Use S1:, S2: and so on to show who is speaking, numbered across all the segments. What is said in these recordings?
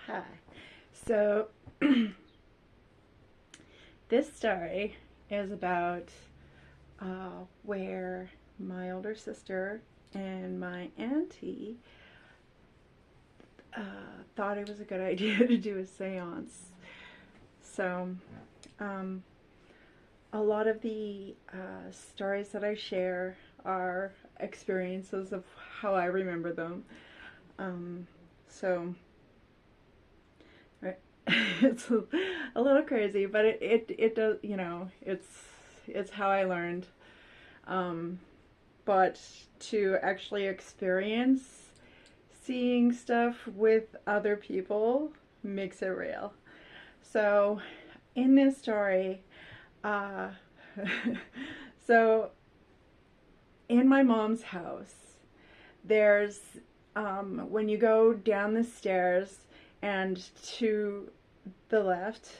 S1: Hi. So, this story is about where my older sister and my auntie thought it was a good idea to do a seance. So, um, a lot of the stories that I share are experiences of how I remember them. Um, so, it's a little crazy, but it does, it's how I learned. Um, but to actually experience seeing stuff with other people makes it real. So in this story, uh, so in my mom's house, there's when you go down the stairs and to the left,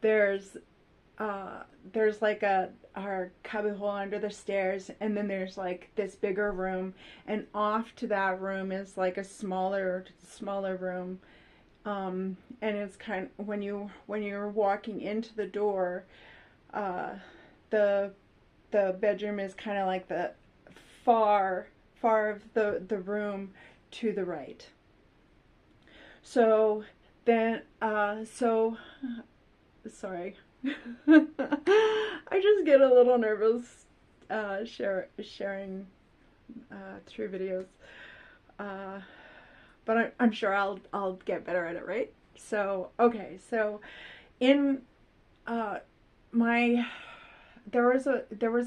S1: there's there's like our cubbyhole under the stairs, and then there's like this bigger room, and off to that room is like a smaller room. And it's kind of, when you're walking into the door, uh, the the bedroom is kind of like the far of the room to the right. So then, sorry. I just get a little nervous sharing through videos, uh, but I'm sure I'll get better at it, right? So okay, so in uh, my there was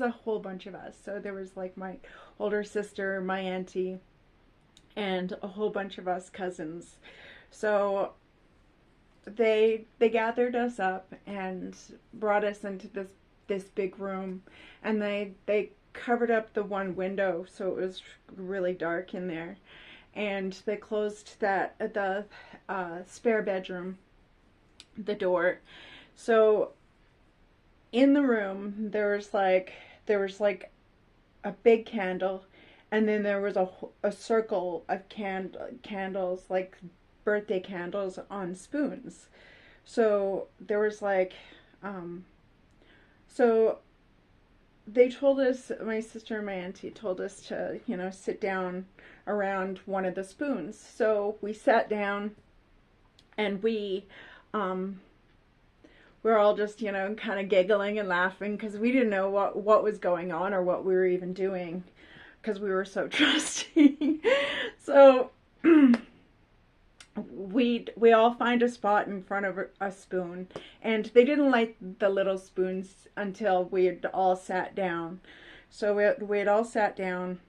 S1: a whole bunch of us. So there was like my older sister, my auntie, and a whole bunch of us cousins. So they gathered us up and brought us into this big room, and they covered up the one window so it was really dark in there, and they closed the spare bedroom, the door. So in the room there was like a big candle, and then there was a circle of candles, like birthday candles on spoons. So there was like, um, so they told us, my sister and my auntie told us to, sit down around one of the spoons. So we sat down, and um, we were all just, kind of giggling and laughing because we didn't know what was going on or what we were even doing because we were so trusting. So we all find a spot in front of a spoon, and they didn't light the little spoons until we had all sat down. So we had all sat down,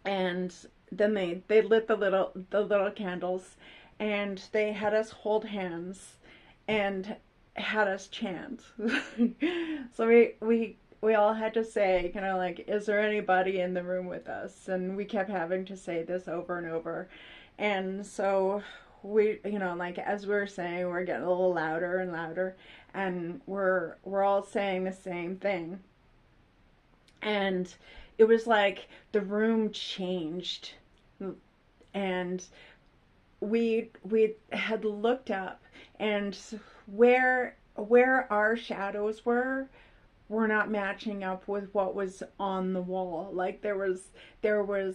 S1: and then they lit the little candles, and they had us hold hands and had us chant. So we all had to say, like, is there anybody in the room with us? And we kept having to say this over and over. And so we, like, as we were saying, we're getting a little louder and louder, and we're all saying the same thing. And it was like the room changed, and we had looked up, and where our shadows were not matching up with what was on the wall. Like there was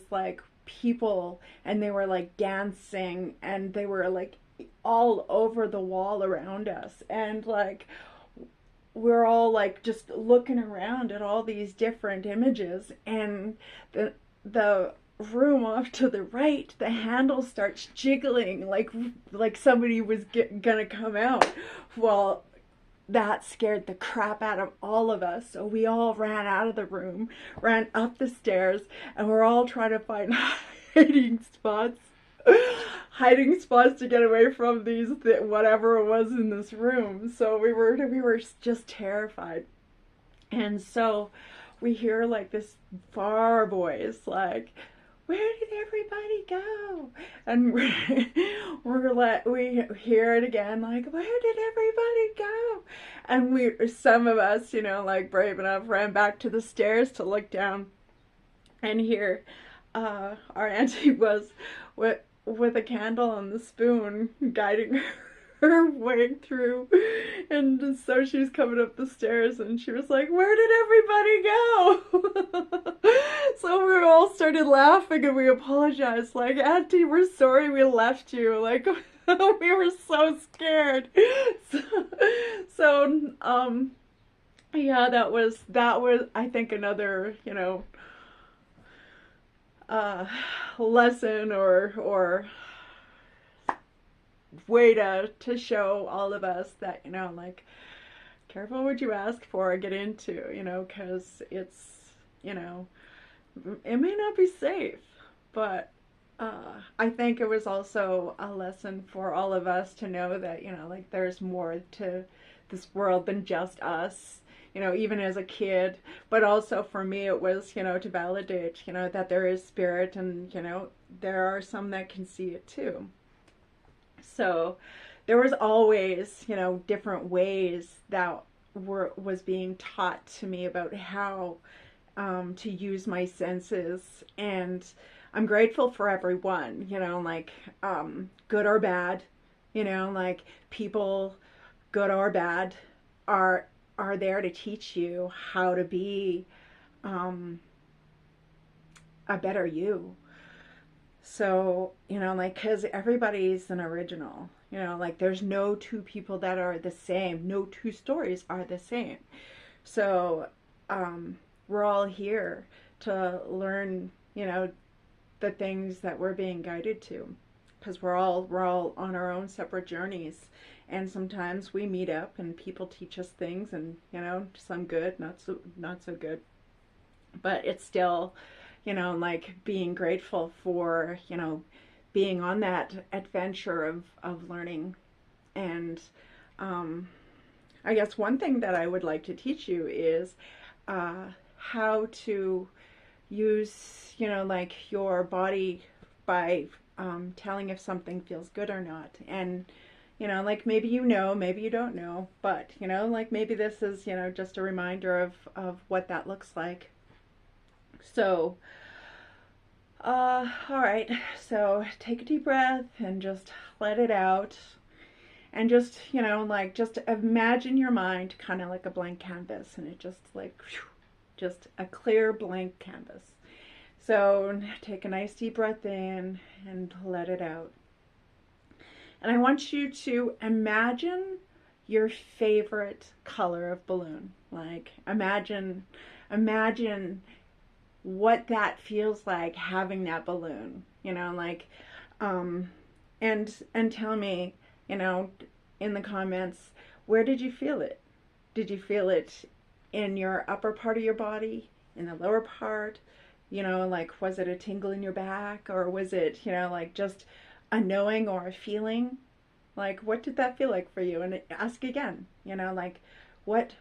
S1: like people, and they were like dancing, and they were like all over the wall around us, and like we're all like just looking around at all these different images, and the room off to the right, the handle starts jiggling like somebody was gonna come out. Well, that scared the crap out of all of us. So we all ran out of the room, ran up the stairs, and we're all trying to find hiding spots. Hiding spots to get away from these whatever it was in this room. So we were just terrified. And so we hear like this far voice like, where did everybody go? And we hear it again, like, where did everybody go? And some of us, like brave enough, ran back to the stairs to look down, and here our auntie was with a candle and the spoon guiding her way through. And so she was coming up the stairs and she was like, "Where did everybody go?" So we all started laughing and we apologized, like, "Auntie, we're sorry we left you." Like, we were so scared. So, yeah, that was I think another, uh, lesson or way to show all of us that, like, careful what you ask for or get into, because you know, it may not be safe, but I think it was also a lesson for all of us to know that, like, there's more to this world than just us, even as a kid. But also for me, it was, to validate, that there is spirit and, there are some that can see it too. So there was always, different ways that was being taught to me about how to use my senses. And I'm grateful for everyone, like, good or bad, like, people, good or bad, are there to teach you how to be a better you. So, like, because everybody's an original, like, there's no two people that are the same, no two stories are the same. So, we're all here to learn, the things that we're being guided to, because we're all on our own separate journeys. And sometimes we meet up and people teach us things, and, some good, not so good. But it's still, like, being grateful for, being on that adventure of learning. And I guess one thing that I would like to teach you is how to use, like, your body by telling if something feels good or not. And, like, maybe maybe you don't know, but, like, maybe this is, just a reminder of what that looks like. So, all right, so take a deep breath and just let it out. And just, like, just imagine your mind kind of like a blank canvas, and it just, like, whew, just a clear blank canvas. So take a nice deep breath in and let it out. And I want you to imagine your favorite color of balloon. Like, imagine what that feels like having that balloon, like, and tell me, in the comments, where did you feel it? Did you feel it in your upper part of your body, in the lower part? Like, was it a tingle in your back, or was it, like, just a knowing or a feeling? Like, what did that feel like for you? And ask again, like, what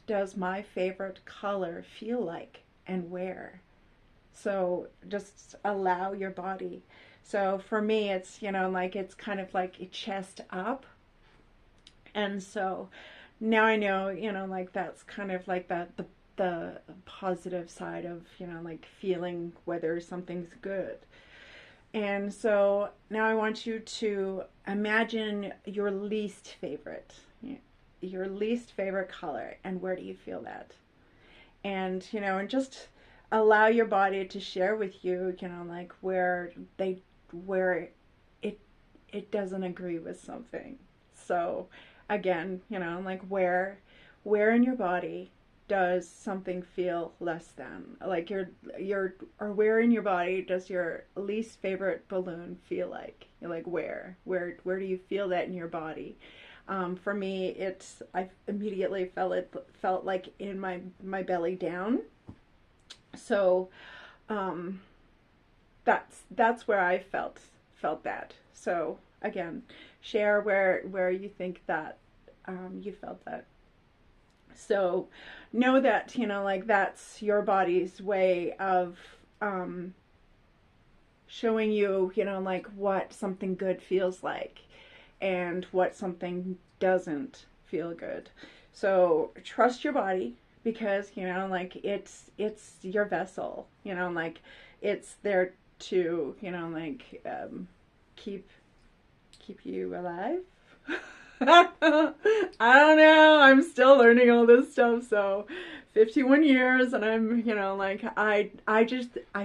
S1: does my favorite color feel like, and where? So just allow your body. So for me, it's, like, it's kind of like a chest up. And so now I know, like, that's kind of like the positive side of, like, feeling whether something's good. And so now I want you to imagine your least favorite color, and where do you feel that? And, and just allow your body to share with you, like, where it doesn't agree with something. So again, like, where in your body does something feel less than, like, or where in your body does your least favorite balloon feel like? Like, where do you feel that in your body? For me, I immediately felt like in my belly down. So that's where I felt that. So again, share where you think that you felt that. So know that, like, that's your body's way of showing you, like, what something good feels like and what something doesn't feel good. So trust your body, because, like, it's your vessel, like, it's there to, like, keep you alive. I don't know. I'm still learning all this stuff. So 51 years, and I'm, like, I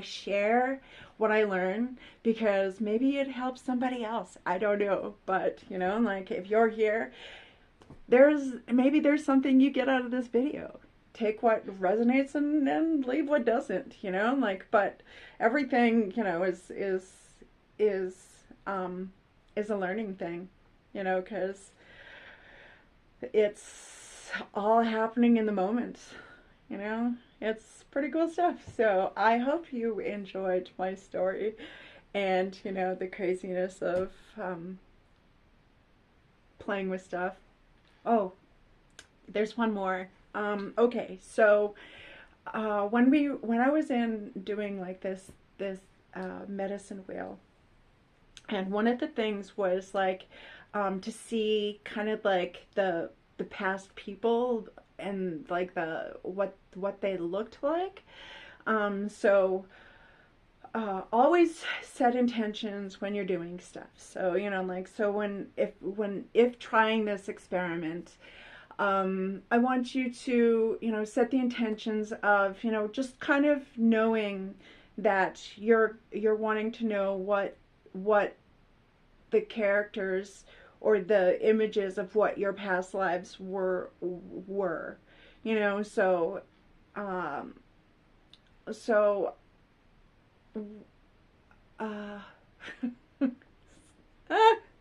S1: share what I learn because maybe it helps somebody else. I don't know. But, like, if you're here, there's something you get out of this video. Take what resonates and leave what doesn't, like, but everything, is is a learning thing, because it's all happening in the moment, it's pretty cool stuff. So I hope you enjoyed my story and, the craziness of playing with stuff. Oh, there's one more. Okay, so when I was in doing like this medicine wheel, and one of the things was like to see kind of like the past people and like what they looked like. So always set intentions when you're doing stuff. So like, so if trying this experiment, I want you to, set the intentions of, just kind of knowing that you're wanting to know what the characters or the images of what your past lives were, so, so, uh,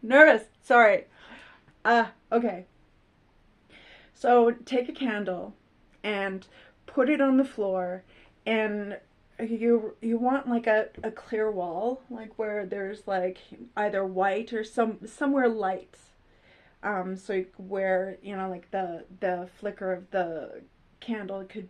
S1: nervous, sorry, okay. So take a candle and put it on the floor, and you want like a clear wall, like where there's like either white or somewhere light. So where, like the flicker of the candle could,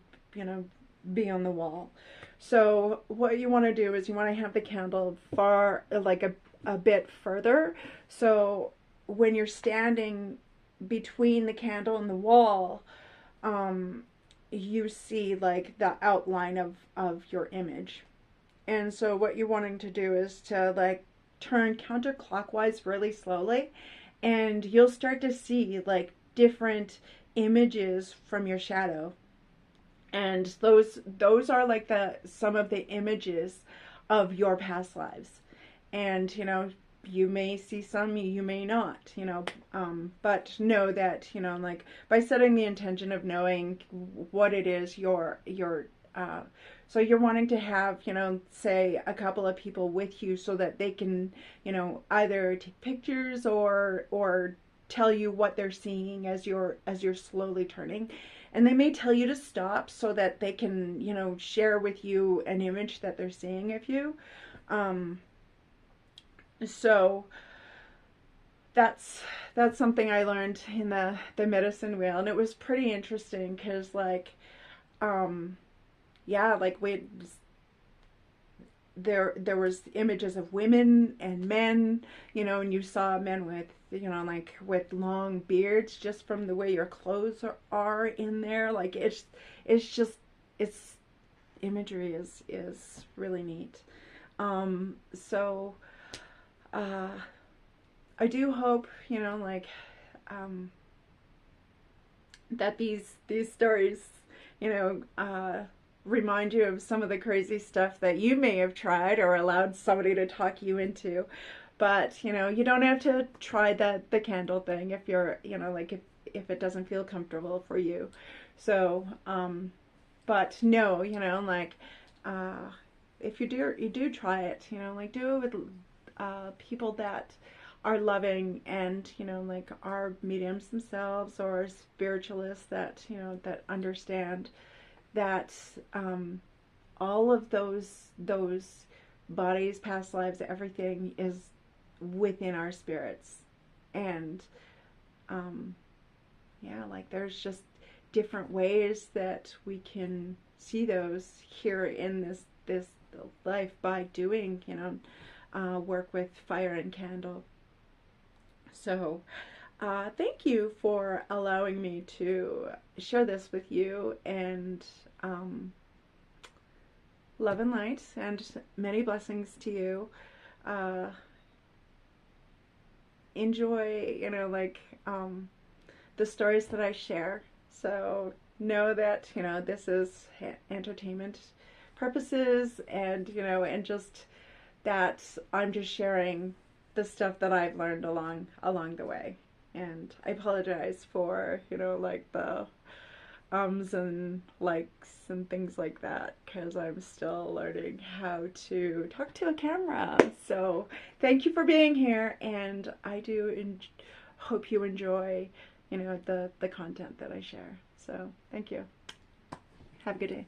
S1: be on the wall. So what you want to do is you want to have the candle far, like a bit further. So when you're standing between the candle and the wall, you see like the outline of your image. And so what you're wanting to do is to like turn counterclockwise really slowly, and you'll start to see like different images from your shadow. And those are like some of the images of your past lives. And you may see some, you may not, but know that, like by setting the intention of knowing what it is so you're wanting to have, say a couple of people with you so that they can, either take pictures or tell you what they're seeing as you're slowly turning. And they may tell you to stop so that they can, share with you an image that they're seeing of you. So that's something I learned in the medicine wheel, and it was pretty interesting because like yeah, like there was images of women and men, and you saw men with, like with long beards just from the way your clothes are in there. Like it's imagery is really neat. So I do hope, like, that these stories, remind you of some of the crazy stuff that you may have tried or allowed somebody to talk you into. But, you don't have to try the candle thing if you're, like if it doesn't feel comfortable for you. So, but no, like, if you do try it, like do it with people that are loving and, like are mediums themselves or spiritualists that, that understand that all of those bodies, past lives, everything is within our spirits. And yeah, like there's just different ways that we can see those here in this life by doing, work with fire and candle. So thank you for allowing me to share this with you, and love and light and many blessings to you. enjoy, like the stories that I share. So know that, this is entertainment purposes, and, and just that I'm just sharing the stuff that I've learned along the way. And I apologize for, like the ums and likes and things like that, because I'm still learning how to talk to a camera. So thank you for being here, and I do hope you enjoy, the content that I share. So thank you. Have a good day.